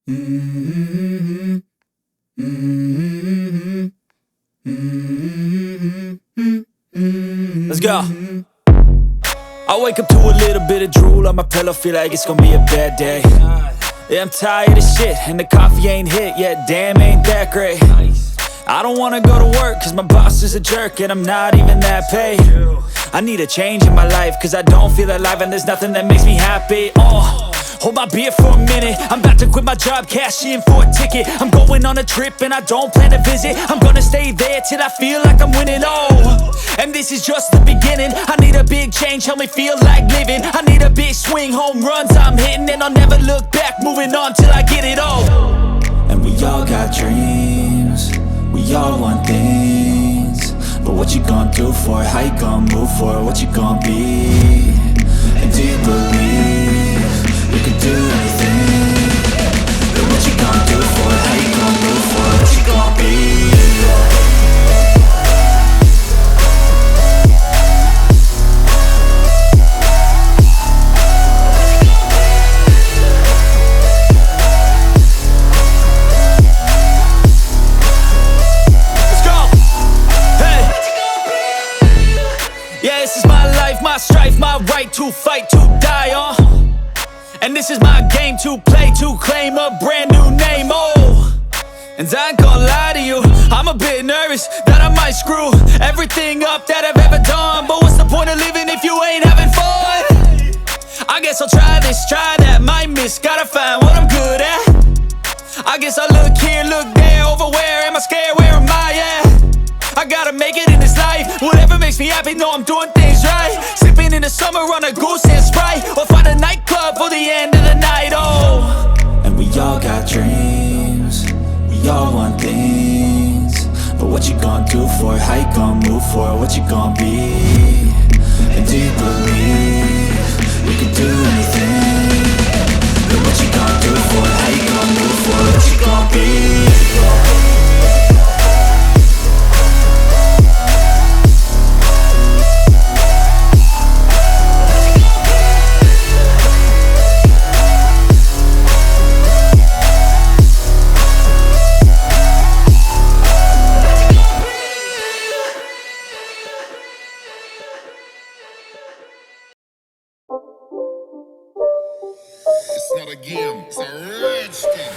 Mm-hmm. Mm-hmm. Mm-hmm. Let's go. I wake up to a little bit of drool on my pillow, feel like it's gonna be a bad day. Yeah, I'm tired of shit, and the coffee ain't hit yet, damn, ain't that great. I don't wanna go to work, cause my boss is a jerk, and I'm not even that paid. I need a change in my life, cause I don't feel alive, and there's nothing that makes me happy. Hold my beer for a minute, I'm about to quit my job, cash in for a ticket. I'm going on a trip and I don't plan to visit. I'm gonna stay there till I feel like I'm winning, and this is just the beginning. I need a big change, help me feel like living. I need a big swing, home runs I'm hitting, and I'll never look back, moving on till I get it all. And we all got dreams, we all want things, but what you gonna do for it? How you gonna move for it? What you gonna be? And do you believe you can do anything? But what you gonna do for it? How you gonna move for it? What you gonna be? Yeah, this is my life, my strife, my right to fight, to die on. And this is my game to play, to claim a brand new name, And I ain't gonna lie to you, I'm a bit nervous that I might screw everything up that I've ever done. But what's the point of living if you ain't having fun? I guess I'll try this, try that, might miss, gotta find what I'm good at. I guess I look here, look there, over where am I scared, where am I at? I gotta make it in this life, whatever makes me happy, know I'm doing things right. Sipping in the summer on a goose and Sprite, or find a nightclub for the end of the night, And we all got dreams, we all want things, but what you gonna do for it? How you gonna move for it? What you gonna be? And do you believe you can do anything? But what you gonna do for it? How you gonna move for it? What you gonna be? It's not a game, it's a rich thing.